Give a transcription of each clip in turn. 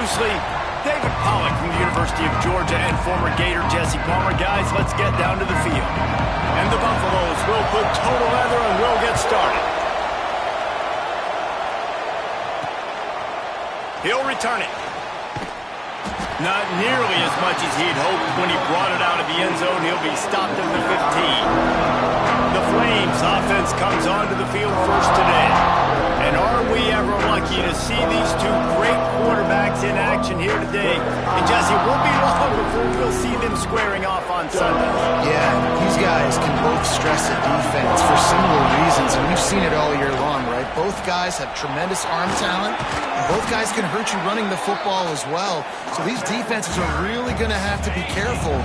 loosely. David Pollack from the University of Georgia and former Gator Jesse Palmer. Guys, let's get down to the field. And the Buffaloes will put total leather and will get started. He'll return it. Not nearly as much as he'd hoped when he brought it out of the end zone. He'll be stopped at the 15. The Flames offense comes onto the field first today. And are we ever lucky to see these two great quarterbacks in action here today? And Jesse, it won't be long before we'll see them squaring off on Sunday. Yeah, these guys can both stress a defense for similar reasons, and we've seen it all year long, right? Both guys have tremendous arm talent, and both guys can hurt you running the football as well. So these defenses are really going to have to be careful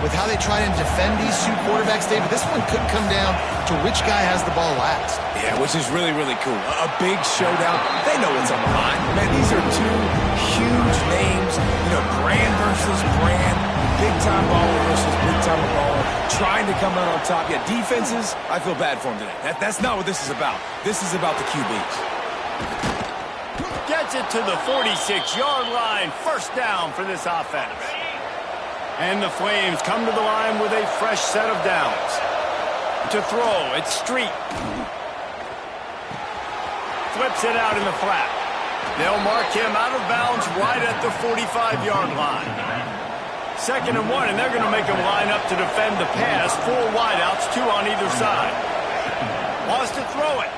with how they try and defend these two quarterbacks, David. This one could come down to which guy has the ball last. Yeah, which is really, really cool. A big showdown. They know what's on the line. Man, these are two huge names. You know, brand versus brand. Big-time baller versus big-time baller. Trying to come out on top. Yeah, defenses, I feel bad for them today. That's not what this is about. This is about the QBs. Gets it to the 46-yard line. First down for this offense. And the Flames come to the line with a fresh set of downs. To throw, it's Street. Flips it out in the flat. They'll mark him out of bounds right at the 45-yard line. 2nd and 1, and they're going to make him line up to defend the pass. 4 wideouts, 2 on either side. Wants to throw it.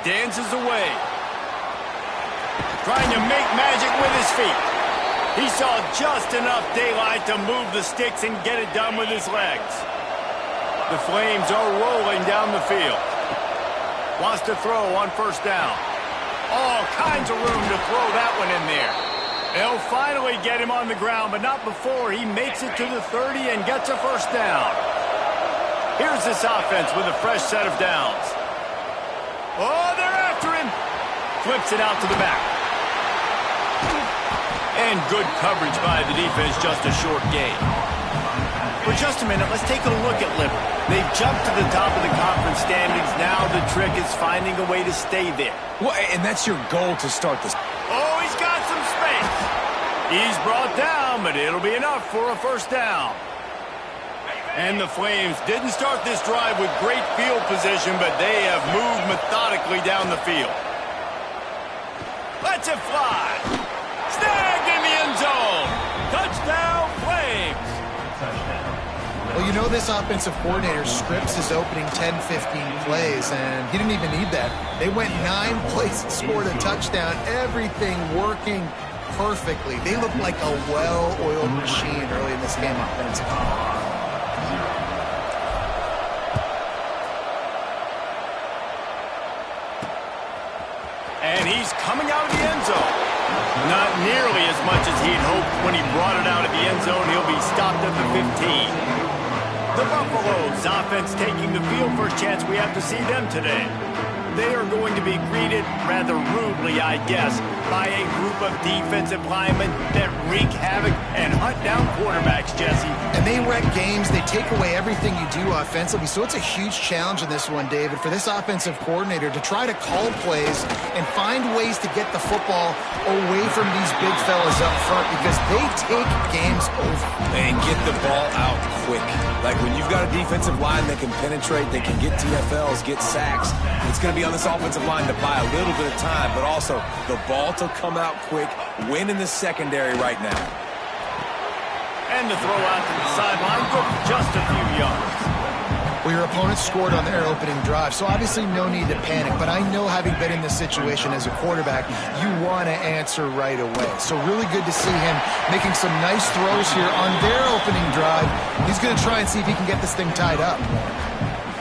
Dances away. Trying to make magic with his feet. He saw just enough daylight to move the sticks and get it done with his legs. The Flames are rolling down the field. Wants to throw on first down. All kinds of room to throw that one in there. They'll finally get him on the ground, but not before he makes it to the 30 and gets a first down. Here's this offense with a fresh set of downs. Oh, they're after him. Flips it out to the back. And good coverage by the defense, just a short gain. For just a minute, let's take a look at Liberty. They've jumped to the top of the conference standings. Now the trick is finding a way to stay there. Well, and that's your goal to start this. Oh, he's got some space. He's brought down, but it'll be enough for a first down. And the Flames didn't start this drive with great field position, but they have moved methodically down the field. Lets it fly. Snagged in the end zone. Touchdown, Flames. Well, you know this offensive coordinator scripts his opening 10-15 plays, and he didn't even need that. They went 9 plays and scored a touchdown. Everything working perfectly. They looked like a well-oiled machine early in this game offensively. And he's coming out of the end zone. Not nearly as much as he'd hoped when he brought it out of the end zone. He'll be stopped at the 15. The Buffaloes offense taking the field. First chance we have to see them today. They are going to be greeted rather rudely, I guess, by a group of defensive linemen that wreak havoc and hunt down quarterbacks, Jesse. And they wreck games. They take away everything you do offensively. So it's a huge challenge in this one, David, for this offensive coordinator to try to call plays and find ways to get the football away from these big fellas up front because they take games over. And get the ball out quick. Like when you've got a defensive line that can penetrate, they can get TFLs, get sacks, it's going to be on this offensive line to buy a little bit of time, but also the ball to come out quick, win in the secondary right now. And the throw out to the sideline, good for just a few yards. Well, your opponent scored on their opening drive, so obviously no need to panic, but I know having been in this situation as a quarterback, you want to answer right away. So really good to see him making some nice throws here on their opening drive. He's going to try and see if he can get this thing tied up.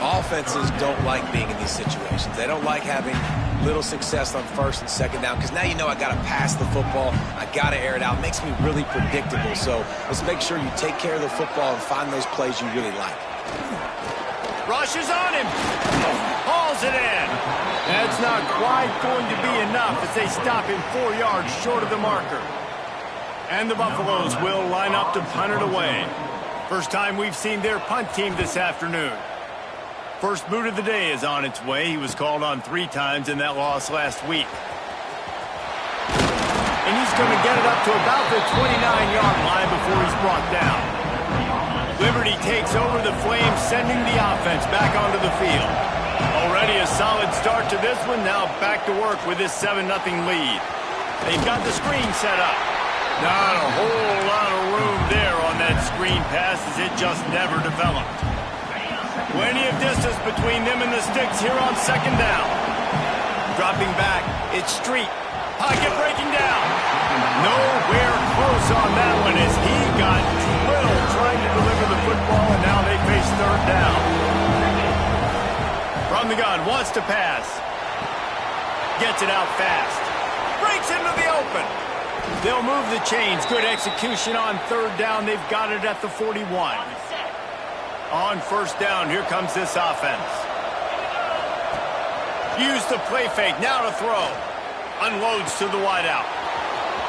Offenses don't like being in these situations. They don't like having little success on first and second down because now you know I got to pass the football. I got to air it out. It makes me really predictable. So let's make sure you take care of the football and find those plays you really like. Rushes on him. Hauls it in. That's not quite going to be enough as they stop him 4 yards short of the marker. And the Buffaloes will line up to punt it away. First time we've seen their punt team this afternoon. First boot of the day is on its way. He was called on 3 times in that loss last week. And he's going to get it up to about the 29-yard line before he's brought down. Liberty takes over the Flames, sending the offense back onto the field. Already a solid start to this one. Now back to work with this 7-0 lead. They've got the screen set up. Not a whole lot of room there on that screen pass as it just never developed. Plenty of distance between them and the sticks here on second down. Dropping back, it's Street. Pocket breaking down. Nowhere close on that one as he got drilled trying to deliver the football, and now they face third down. From the gun, wants to pass. Gets it out fast. Breaks into the open. They'll move the chains. Good execution on third down. They've got it at the 41. On first down, here comes this offense. Use the play fake. Now to throw. Unloads to the wideout.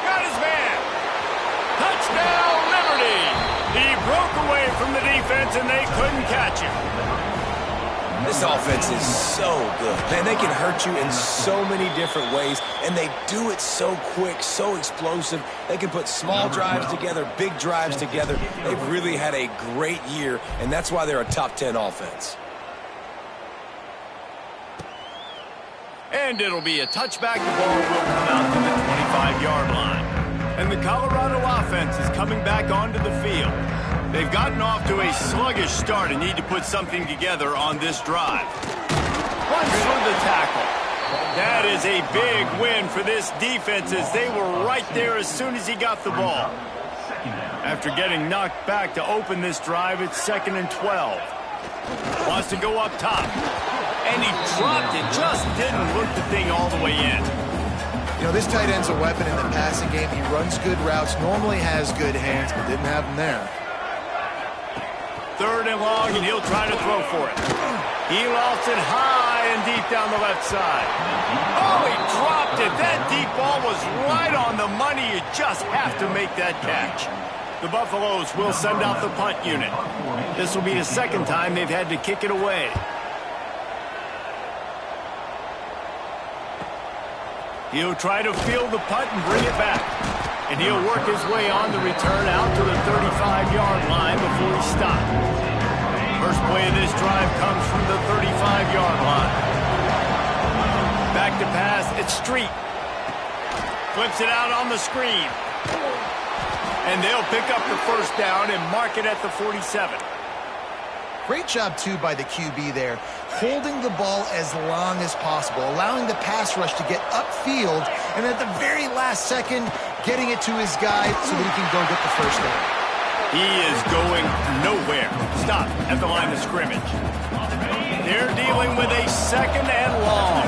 Got his man. Touchdown, Liberty. He broke away from the defense, and they couldn't catch him. This offense is so good. Man, they can hurt you in so many different ways, and they do it so quick, so explosive. They can put small drives together, big drives together. They've really had a great year, and that's why they're a top 10 offense. And it'll be a touchback. The ball will come out to the 25-yard line. And the Colorado offense is coming back onto the field. They've gotten off to a sluggish start and need to put something together on this drive. Runs through the tackle. That is a big win for this defense as they were right there as soon as he got the ball. After getting knocked back to open this drive, it's 2nd and 12. Wants to go up top. And he dropped it. Just didn't look the thing all the way in. You know, this tight end's a weapon in the passing game. He runs good routes, normally has good hands, but didn't have them there. 3rd and long, and he'll try to throw for it. He lost it high and deep down the left side. Oh, he dropped it. That deep ball was right on the money. You just have to make that catch. The Buffaloes will send out the punt unit. This will be the 2nd time they've had to kick it away. He'll try to field the punt and bring it back. And he'll work his way on the return out to the 35-yard line before he stopped. First play of this drive comes from the 35-yard line. Back to pass, it's Street. Flips it out on the screen. And they'll pick up the first down and mark it at the 47. Great job, too, by the QB there, holding the ball as long as possible, allowing the pass rush to get upfield, and at the very last second, getting it to his guy so that he can go get the first down. He is going nowhere. Stop at the line of scrimmage. They're dealing with a 2nd and long.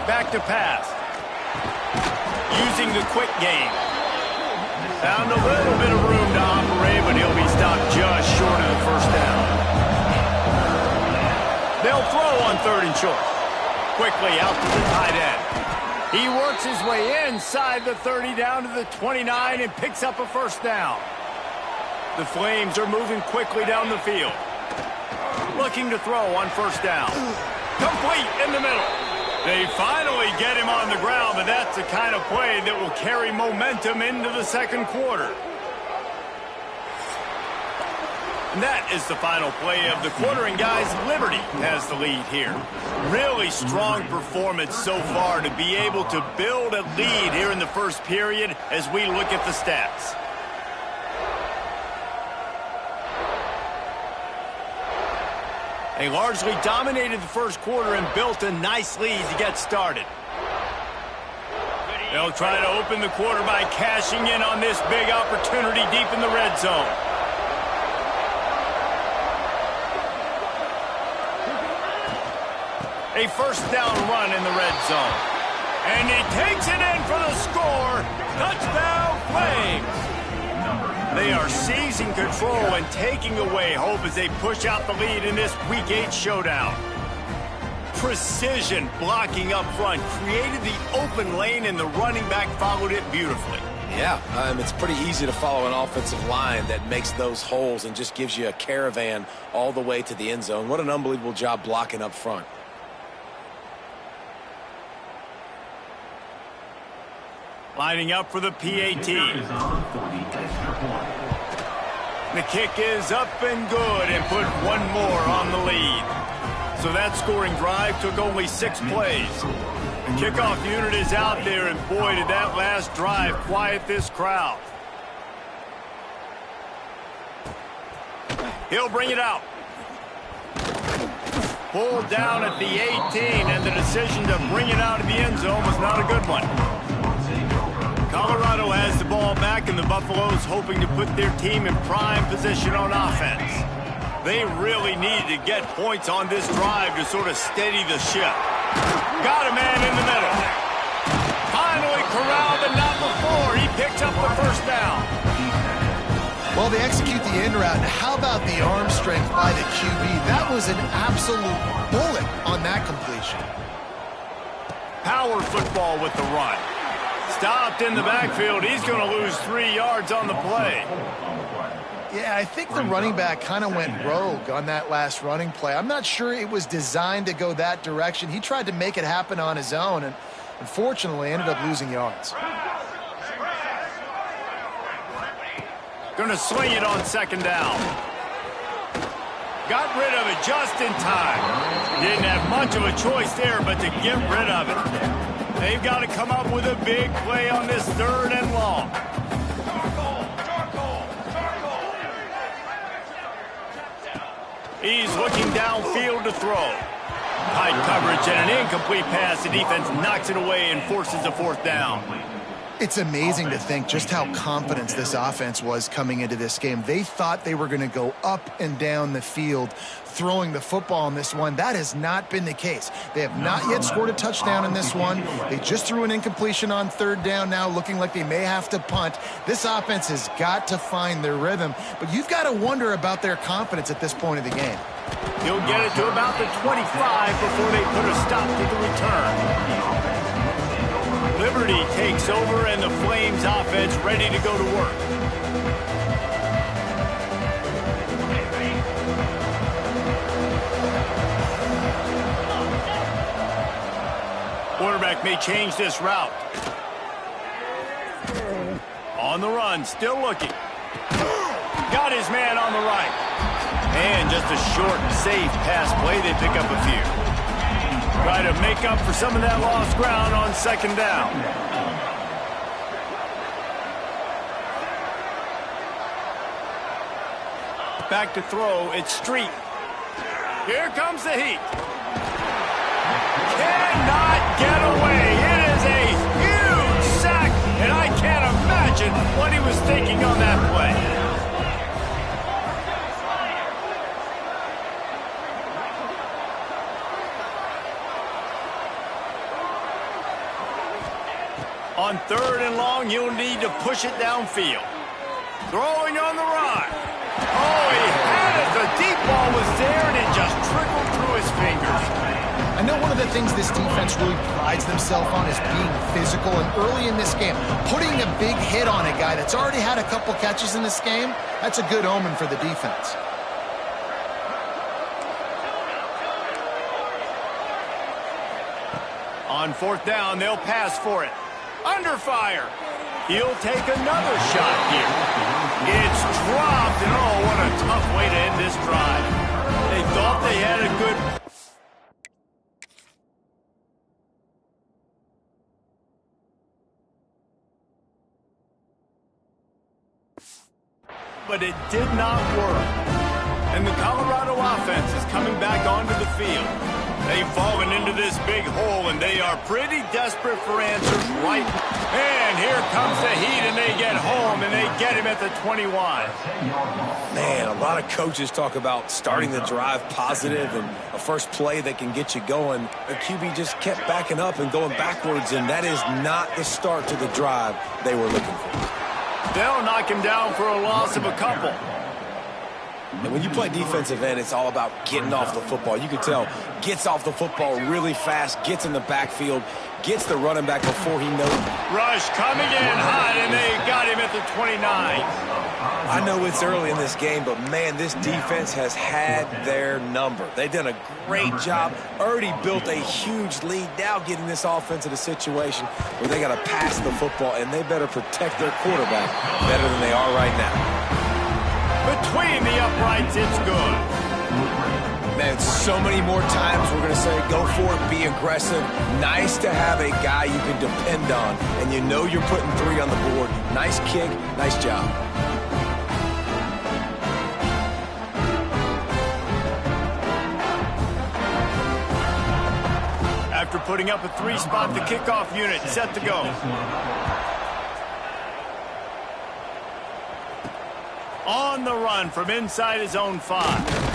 Back to pass. Using the quick game. Found a little bit of room to operate, but he'll be stopped just short of the first down. They'll throw on 3rd and short. Quickly out to the tight end. He works his way inside the 30 down to the 29 and picks up a first down. The Flames are moving quickly down the field. Looking to throw on first down. Complete in the middle. They finally get him on the ground, but that's the kind of play that will carry momentum into the 2nd quarter. And that is the final play of the quarter, and guys, Liberty has the lead here. Really strong performance so far to be able to build a lead here in the first period as we look at the stats. They largely dominated the first quarter and built a nice lead to get started. They'll try to open the quarter by cashing in on this big opportunity deep in the red zone. A first down run in the red zone. And he takes it in for the score. Touchdown, Flames. They are seizing control and taking away hope as they push out the lead in this Week 8 showdown. Precision blocking up front created the open lane, and the running back followed it beautifully. Yeah, it's pretty easy to follow an offensive line that makes those holes and just gives you a caravan all the way to the end zone. What an unbelievable job blocking up front. Lining up for the PAT. The kick is up and good and put one more on the lead. So that scoring drive took only 6 plays. The kickoff unit is out there, and boy, did that last drive quiet this crowd. He'll bring it out. Pulled down at the 18, and the decision to bring it out of the end zone was not a good one. Colorado has the ball back, and the Buffaloes hoping to put their team in prime position on offense. They really needed to get points on this drive to sort of steady the ship. Got a man in the middle. Finally corralled, but not before. He picks up the first down. Well, they execute the end route. Now, how about the arm strength by the QB? That was an absolute bullet on that completion. Power football with the run. Stopped in the backfield. He's going to lose 3 yards on the play. Yeah, I think the running back kind of went rogue on that last running play. I'm not sure it was designed to go that direction. He tried to make it happen on his own, and unfortunately ended up losing yards. Going to sling it on second down. Got rid of it just in time. Didn't have much of a choice there, but to get rid of it. They've got to come up with a big play on this 3rd and long. He's looking downfield to throw. Tight coverage and an incomplete pass. The defense knocks it away and forces a 4th down. It's amazing to think just how confident this offense was coming into this game. They thought they were going to go up and down the field throwing the football in this one. That has not been the case. They have not yet scored a touchdown in this one. They just threw an incompletion on 3rd down now, looking like they may have to punt. This offense has got to find their rhythm, but you've got to wonder about their confidence at this point of the game. He'll get it to about the 25 before they put a stop to the return. Liberty takes over, and the Flames offense ready to go to work. Quarterback may change this route. On the run, still looking. Got his man on the right. And just a short, safe pass play. They pick up a few. Try to make up for some of that lost ground on second down. Back to throw, it's Street. Here comes the heat. Cannot get away. It is a huge sack, and I can't imagine what he was thinking on that play. On 3rd and long, you'll need to push it downfield. Throwing on the run. Oh, he had it. The deep ball was there, and it just trickled through his fingers. I know one of the things this defense really prides themselves on is being physical, and early in this game, putting a big hit on a guy that's already had a couple catches in this game, that's a good omen for the defense. On 4th down, they'll pass for it. Under fire. He'll take another shot here. It's dropped, and oh, what a tough way to end this drive. They thought they had a good... But it did not work. And the Colorado offense is coming back onto the field. They've fallen into this big hole, and they are pretty desperate for answers right. And here comes the heat, and they get home, and they get him at the 21. Man, a lot of coaches talk about starting the drive positive and a first play that can get you going. The QB just kept backing up and going backwards, and that is not the start to the drive they were looking for. They'll knock him down for a loss of a couple. And when you play defensive end, it's all about getting off the football. You can tell, gets off the football really fast, gets in the backfield, gets the running back before he knows it. Rush coming in hot, and they got him at the 29. I know it's early in this game, but, man, this defense has had their number. They've done a great job, already built a huge lead, now getting this offense in a situation where they got to pass the football, and they better protect their quarterback better than they are right now. Between the uprights, it's good. Man, so many more times we're going to say, go for it, be aggressive. Nice to have a guy you can depend on, and you know you're putting 3 on the board. Nice kick, nice job. After putting up a 3-spot, the kickoff unit set to go. On the run from inside his own 5.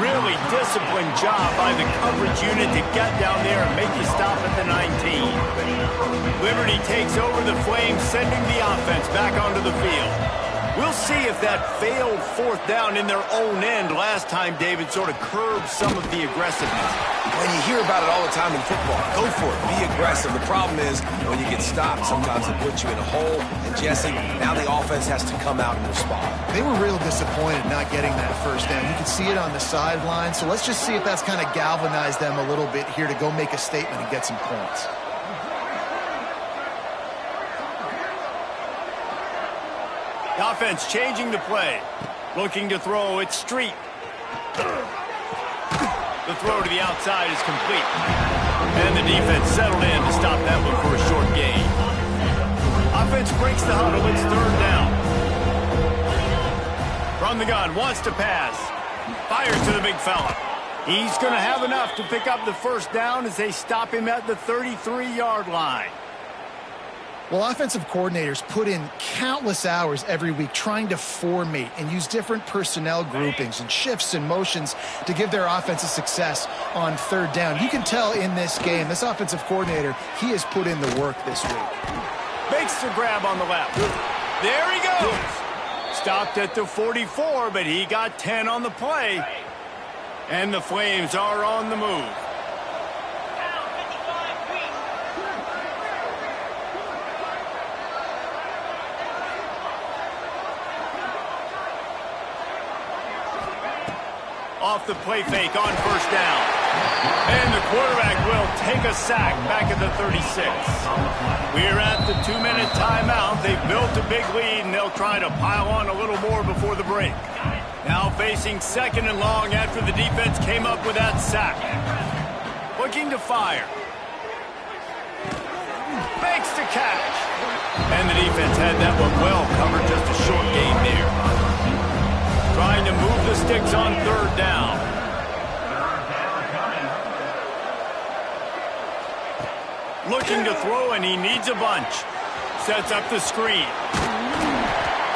Really disciplined job by the coverage unit to get down there and make you stop at the 19. Liberty takes over the Flames, sending the offense back onto the field. We'll see if that failed 4th down in their own end last time, David, sort of curbed some of the aggressiveness. When you hear about it all the time in football, go for it, be aggressive. The problem is when you get stopped, sometimes it puts you in a hole. And Jesse, now the offense has to come out and respond. They were real disappointed not getting that 1st down. You can see it on the sideline. So let's just see if that's kind of galvanized them a little bit here to go make a statement and get some points. The offense changing the play. Looking to throw, it's Street. The throw to the outside is complete. And the defense settled in to stop that one for a short gain. Offense breaks the huddle, it's 3rd down. From the gun, wants to pass. Fires to the big fella. He's going to have enough to pick up the 1st down as they stop him at the 33-yard line. Well, offensive coordinators put in countless hours every week trying to formate and use different personnel groupings and shifts and motions to give their offense a success on 3rd down. You can tell in this game, this offensive coordinator, he has put in the work this week. Makes the grab on the left. There he goes. Stopped at the 44, but he got 10 on the play. And the Flames are on the move. Off the play fake on 1st down. And the quarterback will take a sack back at the 36. We're at the 2-minute timeout. They've built a big lead, and they'll try to pile on a little more before the break. Now facing 2nd and long after the defense came up with that sack. Looking to fire. Makes the catch. And the defense had that one well covered, just a short gain there. Trying to move the sticks on 3rd down. Looking to throw, and he needs a bunch. Sets up the screen.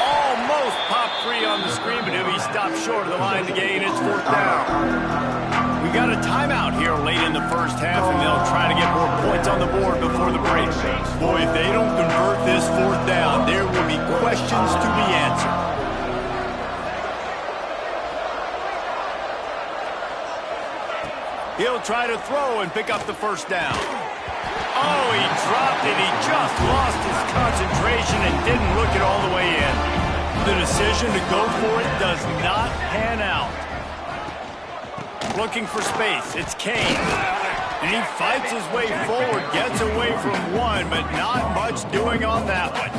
Almost popped free on the screen, but he'll be stopped short of the line to gain. It's 4th down. We got a timeout here late in the 1st half, and they'll try to get more points on the board before the break. Boy, if they don't convert this 4th down, there will be questions to be answered. He'll try to throw and pick up the 1st down. Oh, he dropped it. He just lost his concentration and didn't look it all the way in. The decision to go for it does not pan out. Looking for space. It's Kane. And he fights his way forward, gets away from one, but not much doing on that one.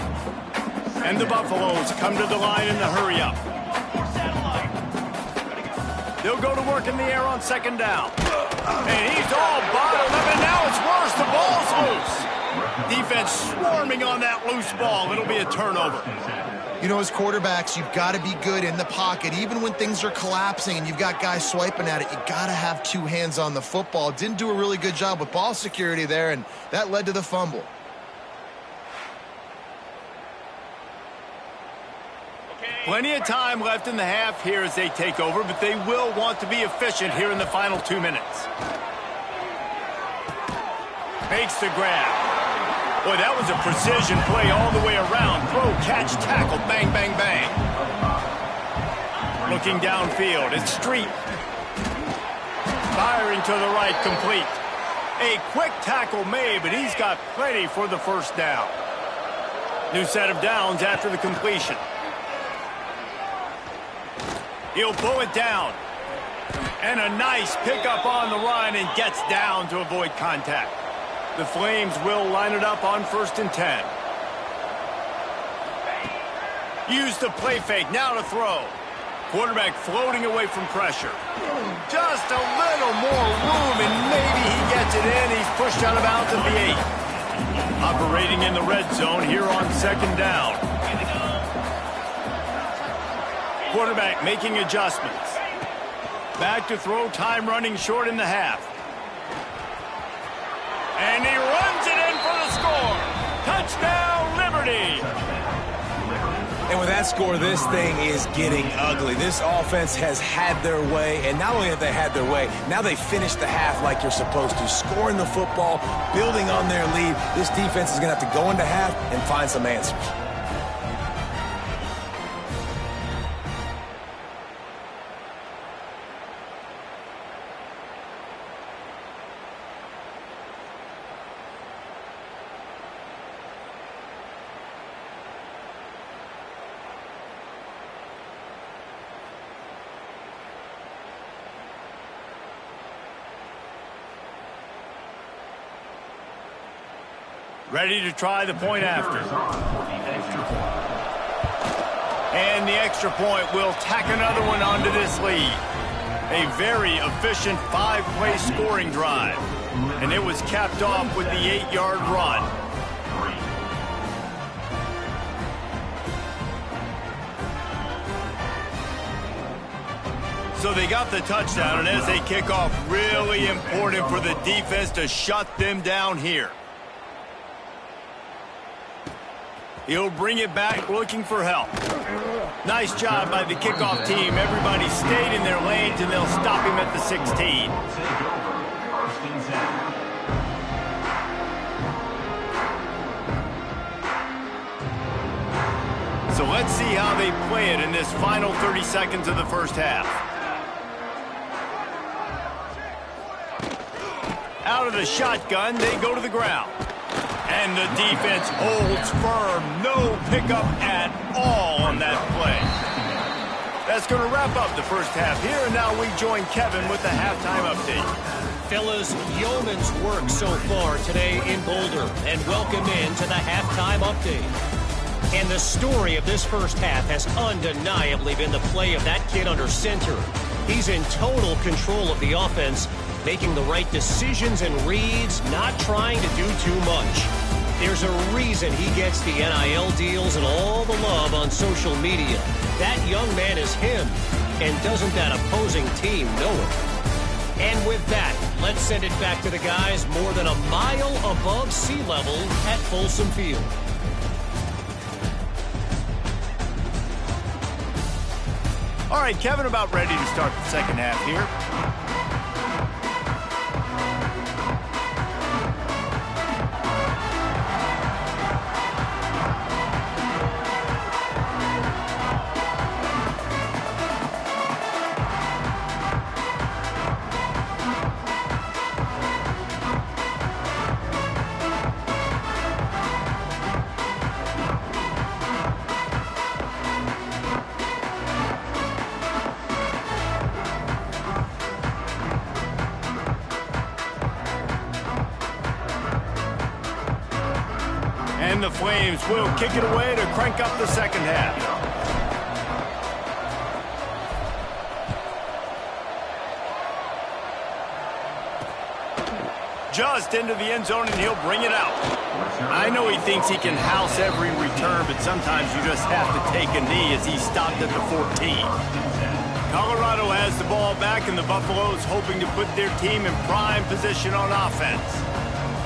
And the Buffaloes come to the line in the hurry-up. They'll go to work in the air on 2nd down. And he's all bottled up, and now it's worse. The ball's loose. Defense swarming on that loose ball. It'll be a turnover. You know, as quarterbacks, you've got to be good in the pocket. Even when things are collapsing and you've got guys swiping at it, you got to have 2 hands on the football. Didn't do a really good job with ball security there, and that led to the fumble. Plenty of time left in the half here as they take over, but they will want to be efficient here in the final 2 minutes. Makes the grab. Boy, that was a precision play all the way around. Throw, catch, tackle, bang, bang, bang. Looking downfield, it's Street. Firing to the right, complete. A quick tackle made, but he's got plenty for the 1st down. New set of downs after the completion. He'll pull it down. And a nice pickup on the run and gets down to avoid contact. The Flames will line it up on 1st and 10. Use the play fake, now to throw. Quarterback floating away from pressure. Just a little more room, and maybe he gets it in. He's pushed out of bounds at the 8. Operating in the red zone here on 2nd down. Quarterback making adjustments. Back to throw, time running short in the half. And he runs it in for the score. Touchdown, Liberty. And with that score, this thing is getting ugly. This offense has had their way, and not only have they had their way, now they finished the half like you're supposed to, scoring the football, building on their lead. This defense is going to have to go into half and find some answers. Ready to try the point after. And the extra point will tack another one onto this lead. A very efficient 5-play scoring drive. And it was capped off with the 8-yard run. So they got the touchdown, and as they kick off, really important for the defense to shut them down here. He'll bring it back looking for help. Nice job by the kickoff team. Everybody stayed in their lanes, and they'll stop him at the 16. So let's see how they play it in this final 30 seconds of the first half. Out of the shotgun, they go to the ground. And the defense holds firm. No pickup at all on that play. That's going to wrap up the first half here, and now we join Kevin with the halftime update. Fellas, yeoman's work so far today in Boulder, and welcome in to the halftime update. And the story of this first half has undeniably been the play of that kid under center. He's in total control of the offense, making the right decisions and reads, not trying to do too much. There's a reason he gets the NIL deals and all the love on social media. That young man is him, and doesn't that opposing team know it? And with that, let's send it back to the guys more than a mile above sea level at Folsom Field. All right, Kevin, about ready to start the second half here. And the Flames will kick it away to crank up the second half. Just into the end zone, and he'll bring it out. I know he thinks he can house every return, but sometimes you just have to take a knee as he stopped at the 14. Colorado has the ball back, and the Buffaloes hoping to put their team in prime position on offense.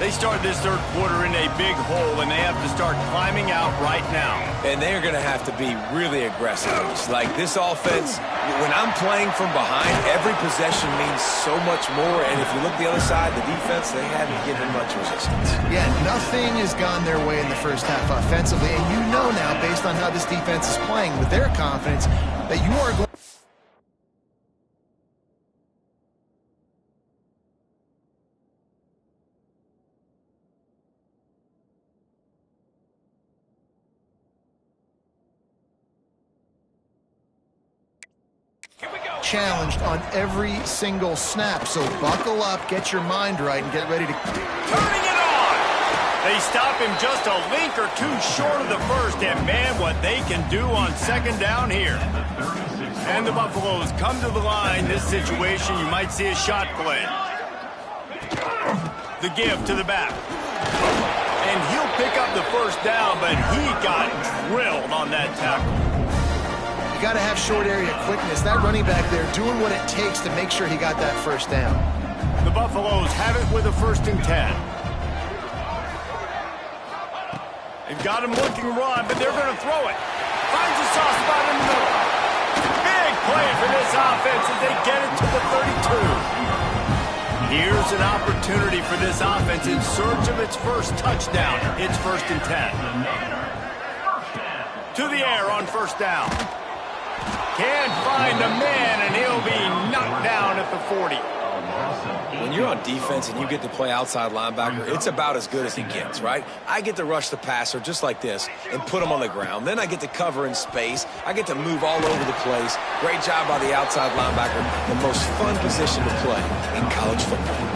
They start this third quarter in a big hole, and they have to start climbing out right now. And they're going to have to be really aggressive. It's like this offense, when I'm playing from behind, every possession means so much more. And if you look the other side, the defense, they haven't given much resistance. Yeah, nothing has gone their way in the first half offensively. And you know now, based on how this defense is playing with their confidence, that you are going... challenged on every single snap. So buckle up, get your mind right, and get ready to... Turning it on! They stop him just a link or two short of the first, and man, what they can do on second down here. And the Buffaloes come to the line. This situation, you might see a shot play. The give to the back. And he'll pick up the first down, but he got drilled on that tackle. You got to have short area quickness. That running back there doing what it takes to make sure he got that first down. The Buffaloes have it with a 1st and 10. They've got him looking run, but they're going to throw it. Finds a soft spot in the middle. Big play for this offense as they get it to the 32. Here's an opportunity for this offense in search of its first touchdown. It's 1st and 10. To the air on 1st down. Can't find the man, and he'll be knocked down at the 40. When you're on defense and you get to play outside linebacker, it's about as good as it gets, right? I get to rush the passer just like this and put him on the ground. Then I get to cover in space. I get to move all over the place. Great job by the outside linebacker. The most fun position to play in college football.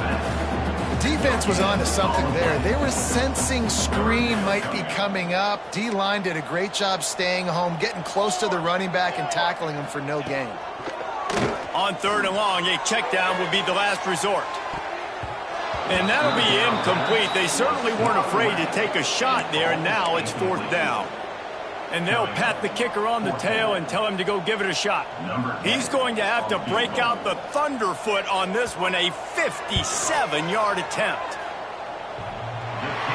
The defense was on to something there. They were sensing screen might be coming up. D-line did a great job staying home, getting close to the running back and tackling him for no gain. On 3rd and long, a check down would be the last resort. And that'll be incomplete. They certainly weren't afraid to take a shot there, and now it's 4th down. And they'll pat the kicker on the tail and tell him to go give it a shot. He's going to have to break out the thunderfoot on this one, a 57-yard attempt.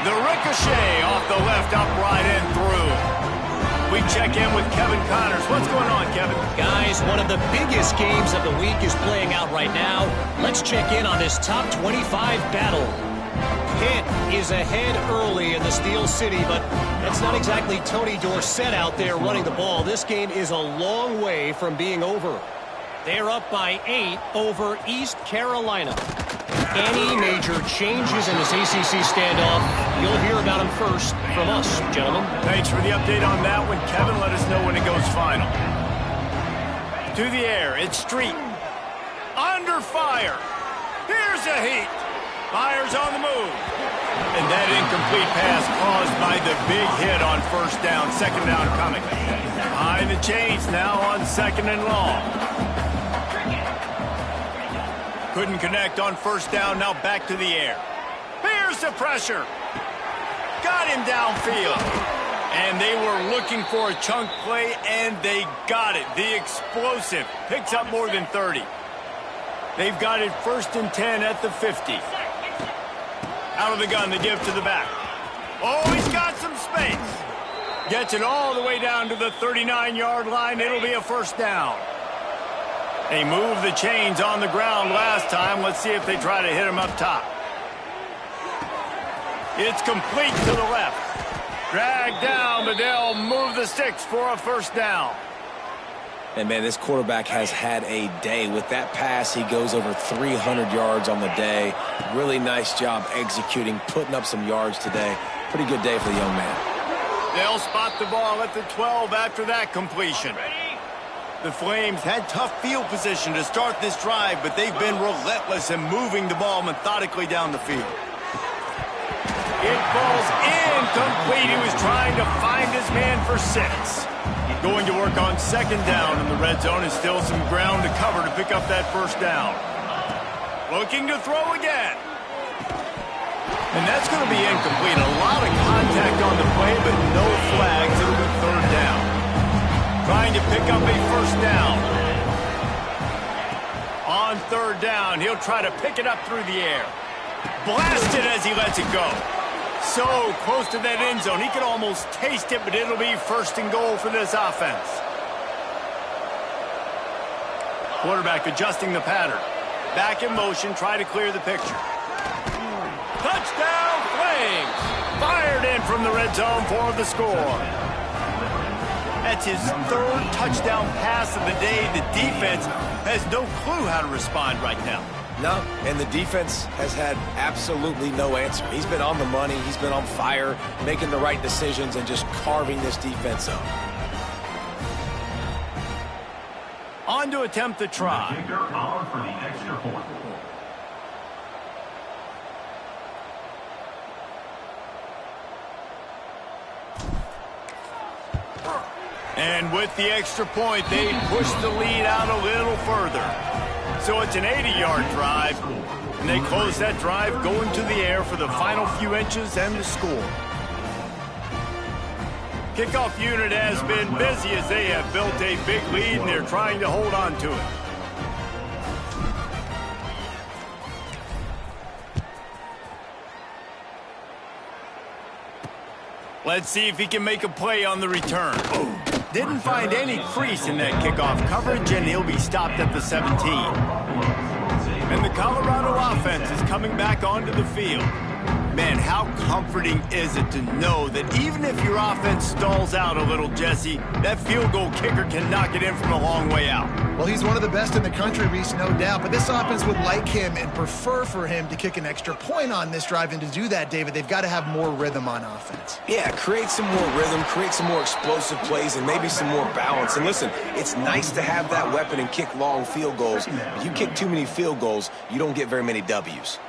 The ricochet off the left upright and through. We check in with Kevin Connors. What's going on, Kevin? Guys, one of the biggest games of the week is playing out right now. Let's check in on this top 25 battle. Pitt is ahead early in the Steel City, but that's not exactly Tony Dorsett out there running the ball. This game is a long way from being over. They're up by 8 over East Carolina. Any major changes in this ACC standoff, you'll hear about them first from us, gentlemen. Thanks for the update on that one, Kevin. Let us know when it goes final. To the air, it's Street. Under fire. Here's a heat. Fires on the move. And that incomplete pass caused by the big hit on 1st down. 2nd down coming. Behind the chains now on 2nd and long. Couldn't connect on 1st down, now back to the air. Here's the pressure. Got him downfield. And they were looking for a chunk play, and they got it. The explosive picks up more than 30. They've got it 1st and 10 at the 50. Out of the gun, the give to the back. Oh, he's got some space. Gets it all the way down to the 39-yard line. It'll be a 1st down. They moved the chains on the ground last time. Let's see if they try to hit him up top. It's complete to the left. Dragged down, but they'll move the sticks for a 1st down. And, man, this quarterback has had a day. With that pass, he goes over 300 yards on the day. Really nice job executing, putting up some yards today. Pretty good day for the young man. They'll spot the ball at the 12 after that completion. The Flames had tough field position to start this drive, but they've been relentless in moving the ball methodically down the field. It falls incomplete. He was trying to find his man for 6. Going to work on 2nd down in the red zone, and still some ground to cover to pick up that 1st down. Looking to throw again. And that's going to be incomplete. A lot of contact on the play, but no flags. It'll be 3rd down. Trying to pick up a 1st down. On 3rd down, he'll try to pick it up through the air. Blasted as he lets it go. So close to that end zone. He could almost taste it, but it'll be 1st and goal for this offense. Quarterback adjusting the pattern. Back in motion, try to clear the picture. Touchdown, Flames! Fired in from the red zone for the score. That's his 3rd touchdown pass of the day. The defense has no clue how to respond right now. No, and the defense has had absolutely no answer. He's been on the money. He's been on fire, making the right decisions and just carving this defense up. on to attempt the try. Kicker on for the extra point. And with the extra point, they push the lead out a little further. So it's an 80-yard drive, and they close that drive going to the air for the final few inches and the score. Kickoff unit has been busy as they have built a big lead, and they're trying to hold on to it. Let's see if he can make a play on the return. Didn't find any crease in that kickoff coverage, and he'll be stopped at the 17. And the Colorado offense is coming back onto the field. Man, how comforting is it to know that even if your offense stalls out a little, Jesse, that field goal kicker can knock it in from a long way out. Well, he's one of the best in the country, Reese, no doubt. But this offense would like him and prefer for him to kick an extra point on this drive. And to do that, David, they've got to have more rhythm on offense. Yeah, create some more rhythm, create some more explosive plays, and maybe some more balance. And listen, it's nice to have that weapon and kick long field goals. If you kick too many field goals, you don't get very many W's.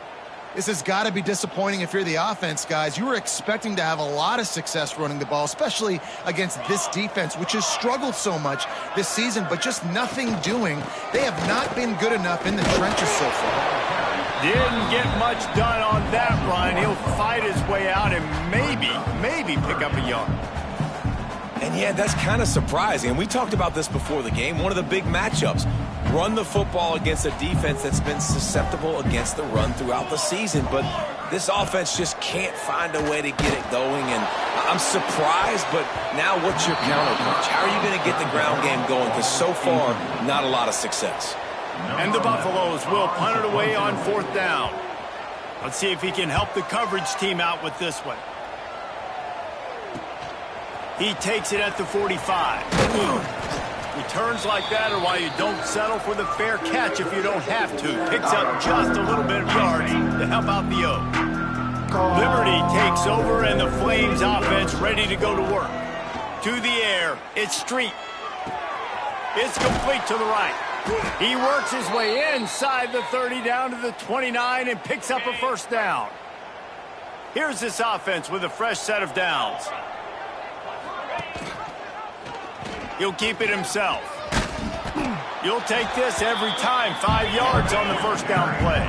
This has got to be disappointing if you're the offense, guys. You were expecting to have a lot of success running the ball, especially against this defense, which has struggled so much this season, but just nothing doing. They have not been good enough in the trenches so far. Didn't get much done on that run. He'll fight his way out and maybe pick up a yard. And yeah, that's kind of surprising. And we talked about this before the game. One of the big matchups. Run the football against a defense that's been susceptible against the run throughout the season. But this offense just can't find a way to get it going. And I'm surprised, but now what's your counterpunch? How are you going to get the ground game going? Because so far, not a lot of success. And the Buffaloes will punt it away on 4th down. Let's see if he can help the coverage team out with this one. He takes it at the 45. Returns like that are why you don't settle for the fair catch if you don't have to. Picks up just a little bit of yards to help out the O. Liberty takes over, and the Flames offense ready to go to work. To the air, it's Street. It's complete to the right. He works his way inside the 30 down to the 29 and picks up a first down. Here's this offense with a fresh set of downs. He'll keep it himself. You'll take this every time. 5 yards on the first down play.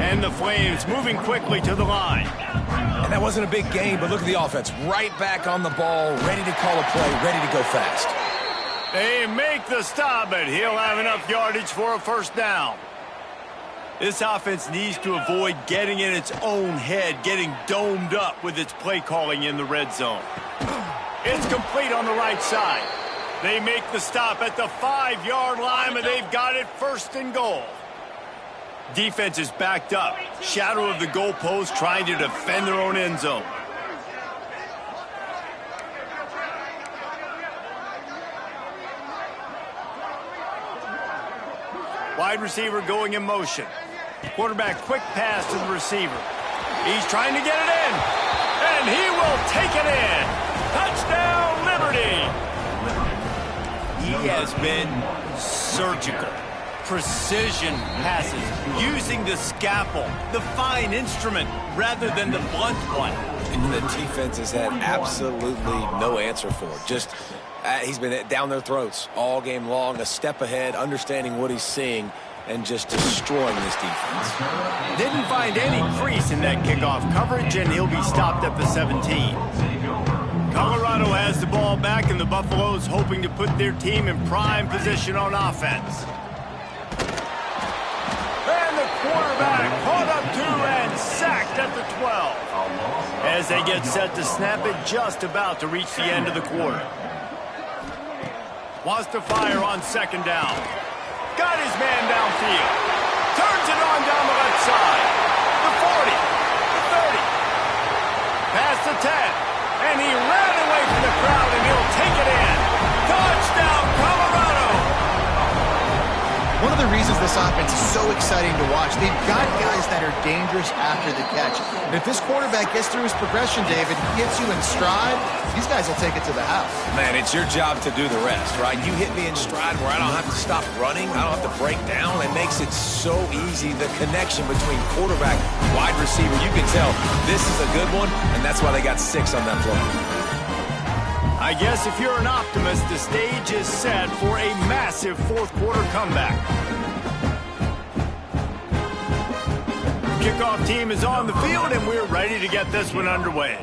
And the Flames moving quickly to the line. And that wasn't a big gain, but look at the offense. Right back on the ball, ready to call a play, ready to go fast. They make the stop, but he'll have enough yardage for a first down. This offense needs to avoid getting in its own head, getting domed up with its play calling in the red zone. It's complete on the right side. They make the stop at the 5-yard line, but they've got it 1st and goal. Defense is backed up. Shadow of the goalpost trying to defend their own end zone. Wide receiver going in motion. Quarterback quick pass to the receiver. He's trying to get it in. And he will take it in. Touchdown, Liberty! He has been surgical. Precision passes, using the scalpel, the fine instrument, rather than the blunt one. The defense has had absolutely no answer for it. Just, he's been down their throats all game long, a step ahead, understanding what he's seeing, and just destroying this defense. Didn't find any crease in that kickoff coverage, and he'll be stopped at the 17. Colorado has the ball back, and the Buffaloes hoping to put their team in prime position on offense. And the quarterback caught up to and sacked at the 12. As they get set to snap it, just about to reach the end of the quarter. Wants to fire on 2nd down. Got his man downfield. Turns it on down the left side. The 40, the 30. Past the 10. And he ran away from the crowd, and he'll take it in. Touchdown, Colorado! One of the the reasons this offense is so exciting to watch. They've got guys that are dangerous after the catch. And if this quarterback gets through his progression, David, gets you in stride, these guys will take it to the house. Man, it's your job to do the rest, right? You hit me in stride where I don't have to stop running. I don't have to break down. It makes it so easy. The connection between quarterback, wide receiver, you can tell this is a good one, and that's why they got 6 on that play. I guess if you're an optimist, the stage is set for a massive fourth-quarter comeback. Kickoff team is on the field, and we're ready to get this one underway.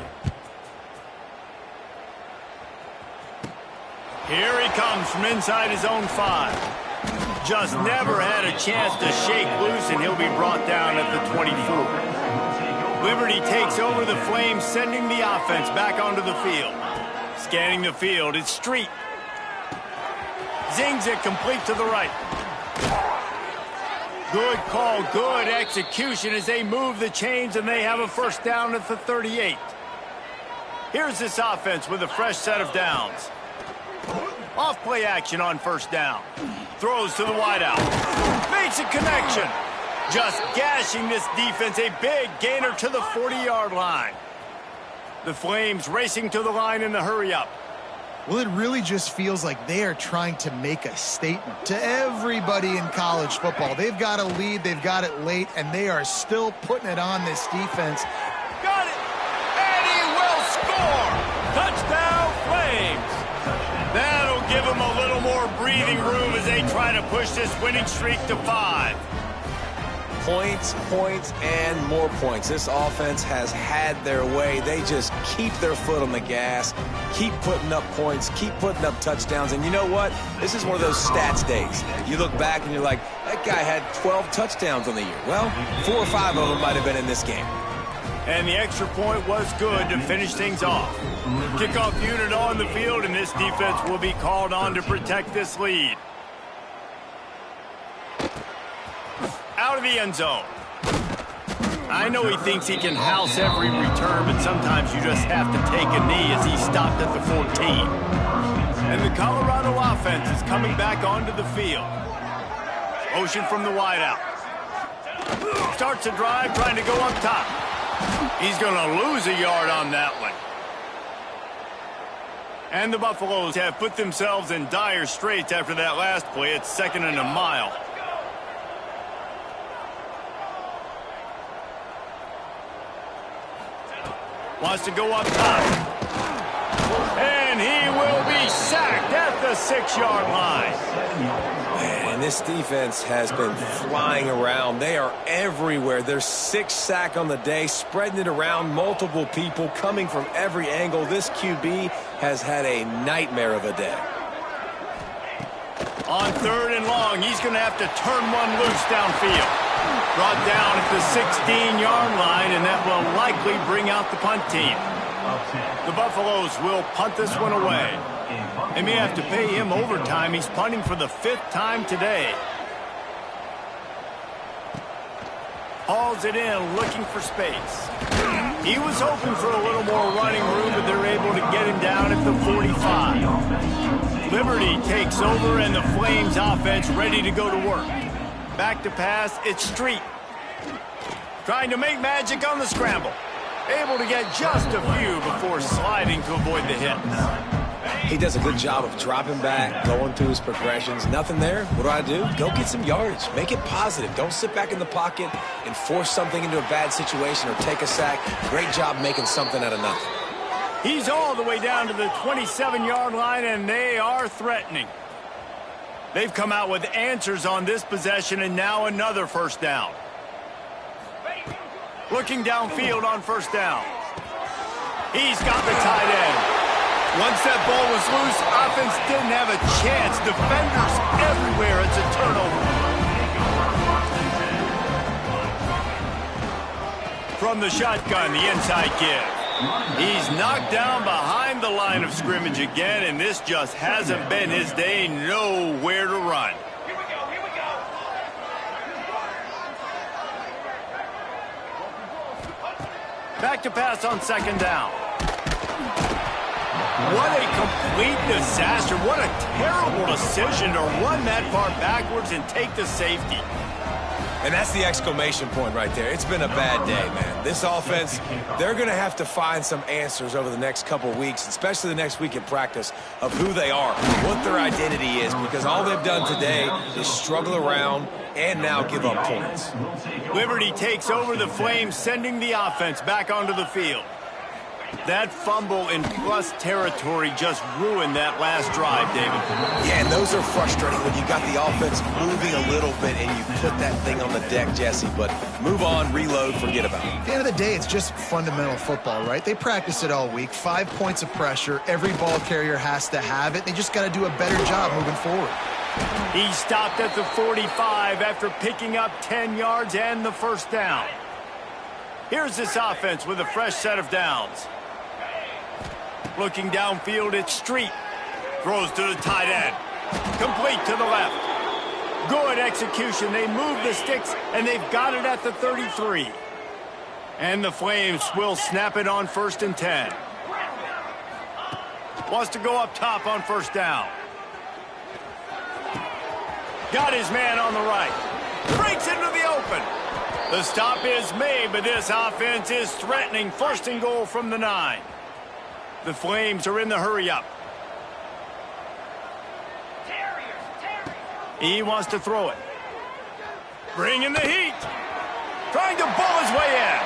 Here he comes from inside his own 5. Just never had a chance to shake loose, and he'll be brought down at the 24. Liberty takes over the Flames, sending the offense back onto the field. Scanning the field, it's Street. Zings it complete to the right. Good call, good execution as they move the chains, and they have a first down at the 38. Here's this offense with a fresh set of downs. Off-play action on first down. Throws to the wideout. Makes a connection. Just gashing this defense, a big gainer to the 40-yard line. The Flames racing to the line in the hurry-up. Well, it really just feels like they are trying to make a statement to everybody in college football. They've got a lead, they've got it late, and they are still putting it on this defense. Got it! And he will score! Touchdown, Flames! That'll give them a little more breathing room as they try to push this winning streak to 5. Points, points, and more points. This offense has had their way. They just keep their foot on the gas, keep putting up points, keep putting up touchdowns. And you know what? This is one of those stats days. You look back and you're like, that guy had 12 touchdowns on the year. Well, 4 or 5 of them might have been in this game. And the extra point was good to finish things off. Kickoff unit on the field, and this defense will be called on to protect this lead. Out of the end zone. I know he thinks he can house every return, but sometimes you just have to take a knee as he stopped at the 14. And the Colorado offense is coming back onto the field. Motion from the wideout. Starts a drive trying to go up top. He's going to lose a yard on that one. And the Buffaloes have put themselves in dire straits after that last play. It's 2nd and a mile. Wants to go up top. And he will be sacked at the 6-yard line. Man, this defense has been flying around. They are everywhere. There's 6 sacks on the day, spreading it around, multiple people coming from every angle. This QB has had a nightmare of a day. On 3rd and long, he's going to have to turn one loose downfield. Brought down at the 16-yard line, and that will likely bring out the punt team. The Buffaloes will punt this one away. They may have to pay him overtime. He's punting for the 5th time today. Hauls it in, looking for space. He was hoping for a little more running room, but they're able to get him down at the 45. Liberty takes over, and the Flames offense ready to go to work. Back to pass, it's Street. Trying to make magic on the scramble. Able to get just a few before sliding to avoid the hits. He does a good job of dropping back, going through his progressions. Nothing there. What do? Go get some yardage. Make it positive. Don't sit back in the pocket and force something into a bad situation or take a sack. Great job making something out of nothing. He's all the way down to the 27-yard line, and they are threatening. They've come out with answers on this possession, and now another first down. Looking downfield on first down. He's got the tight end. Once that ball was loose, offense didn't have a chance. Defenders everywhere. It's a turnover. From the shotgun, the inside give. He's knocked down behind the line of scrimmage again, and this just hasn't been his day. Nowhere to run. Back to pass on 2nd down. What a complete disaster. What a terrible decision to run that far backwards and take the safety. And that's the exclamation point right there. It's been a bad day, man. This offense, they're going to have to find some answers over the next couple weeks, especially the next week in practice, of who they are, what their identity is, because all they've done today is struggle around and now give up points. Liberty takes over the Flames, sending the offense back onto the field. That fumble in plus territory just ruined that last drive, David. Yeah, and those are frustrating when you got the offense moving a little bit and you put that thing on the deck, Jesse. But move on, reload, forget about it. At the end of the day, it's just fundamental football, right? They practice it all week. 5 points of pressure. Every ball carrier has to have it. They just got to do a better job moving forward. He stopped at the 45 after picking up 10 yards and the first down. Here's this offense with a fresh set of downs. Looking downfield, it's Street. Throws to the tight end. Complete to the left. Good execution. They move the sticks, and they've got it at the 33. And the Flames will snap it on 1st and 10. Wants to go up top on first down. Got his man on the right. Breaks into the open. The stop is made, but this offense is threatening. 1st and goal from the 9. The Flames are in the hurry-up. He wants to throw it. Bringing the heat. Trying to ball his way in.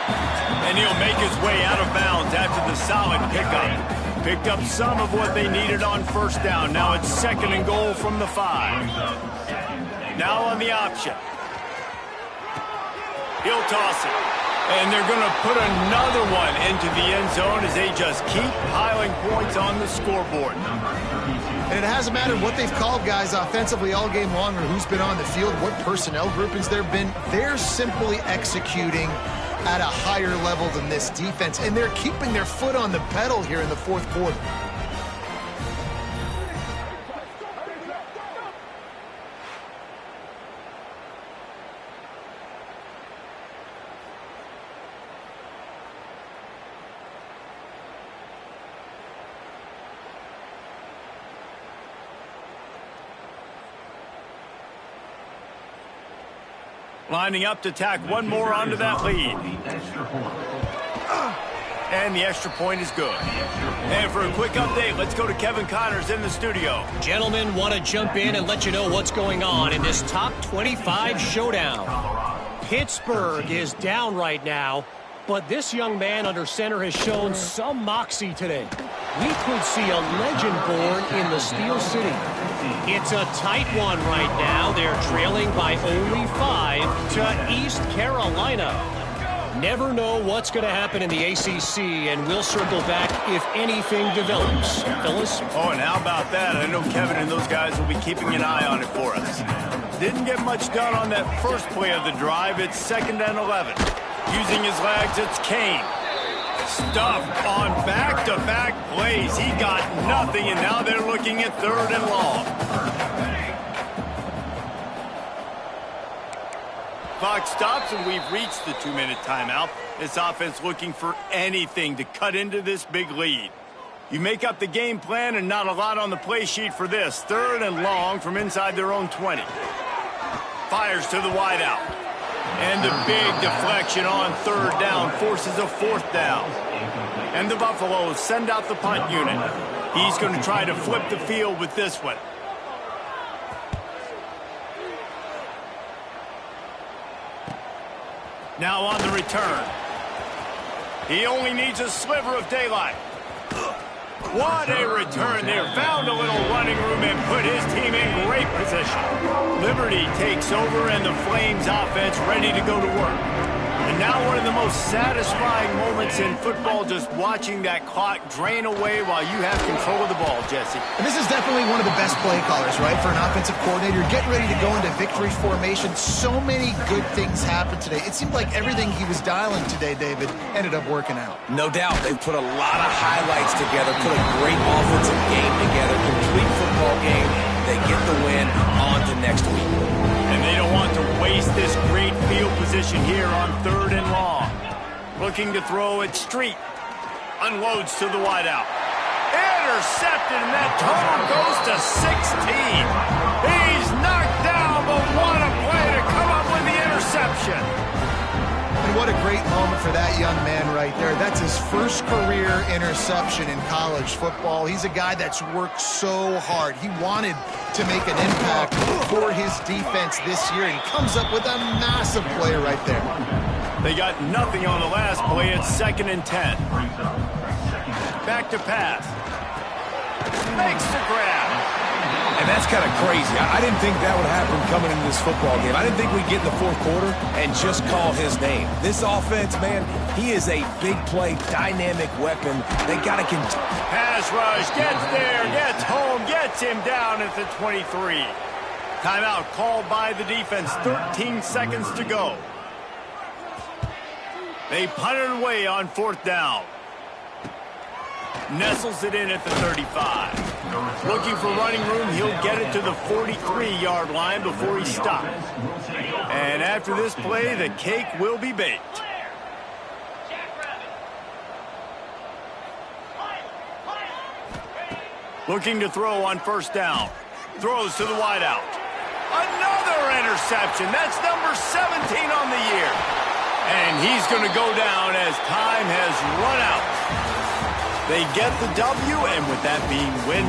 And he'll make his way out of bounds after the solid pickup. Picked up some of what they needed on first down. Now it's 2nd and goal from the 5. Now on the option. He'll toss it. And they're going to put another one into the end zone as they just keep piling points on the scoreboard. And it hasn't mattered what they've called guys offensively all game long or who's been on the field, what personnel groupings there have been. They're simply executing at a higher level than this defense. And they're keeping their foot on the pedal here in the 4th quarter. Lining up to tack one more onto that lead. And the extra point is good. And for a quick update, let's go to Kevin Connors in the studio. Gentlemen, want to jump in and let you know what's going on in this top 25 showdown. Pittsburgh is down right now, but this young man under center has shown some moxie today. We could see a legend born in the Steel City. It's a tight one right now. They're trailing by only 5 to East Carolina. Never know what's going to happen in the ACC, and we'll circle back if anything develops. Phyllis? Oh, and how about that? I know Kevin and those guys will be keeping an eye on it for us. Didn't get much done on that first play of the drive. It's 2nd and 11. Using his legs, it's Kane. Stuffed on back-to-back plays. He got nothing, and now they're looking at 3rd and long. Clock stops, and we've reached the 2-minute timeout. This offense looking for anything to cut into this big lead. You make up the game plan, and not a lot on the play sheet for this. 3rd and long from inside their own 20. Fires to the wideout. And a big deflection on 3rd down forces a 4th down. And the Buffaloes send out the punt unit. He's going to try to flip the field with this one. Now on the return. He only needs a sliver of daylight. What a return there. Found a little running room and put his team in great position. Liberty takes over and the Flames offense ready to go to work. And now one of the most satisfying moments in football, just watching that clock drain away while you have control of the ball, Jesse. And this is definitely one of the best play callers, right, for an offensive coordinator. Getting ready to go into victory formation. So many good things happened today. It seemed like everything he was dialing today, David, ended up working out. No doubt. They've put a lot of highlights together, put a great offensive game together, complete football game. They get the win on to next week. And they don't want to waste this great field position here on 3rd and long. Looking to throw at Street. Unloads to the wideout. And intercepted, and that total goes to 16. He's knocked down, but what a play to come up with the interception. And what a great moment for that young man right there. That's his first career interception in college football. He's a guy that's worked so hard. He wanted to make an impact for his defense this year, and he comes up with a massive play right there. They got nothing on the last play. It's 2nd and 10. Back to pass. Makes the grab. And that's kind of crazy. I didn't think that would happen coming into this football game. I didn't think we'd get in the fourth quarter and just call his name. This offense, man, he is a big play, dynamic weapon. They got to continue. Pass rush, gets there, gets home, gets him down at the 23. Timeout called by the defense. 13 seconds to go. They punt it away on 4th down. Nestles it in at the 35. Looking for running room, he'll get it to the 43-yard line before he stops. And after this play, the cake will be baked. Looking to throw on 1st down. Throws to the wideout. Another interception. That's number 17 on the year. And he's going to go down as time has run out. They get the W, and with that being win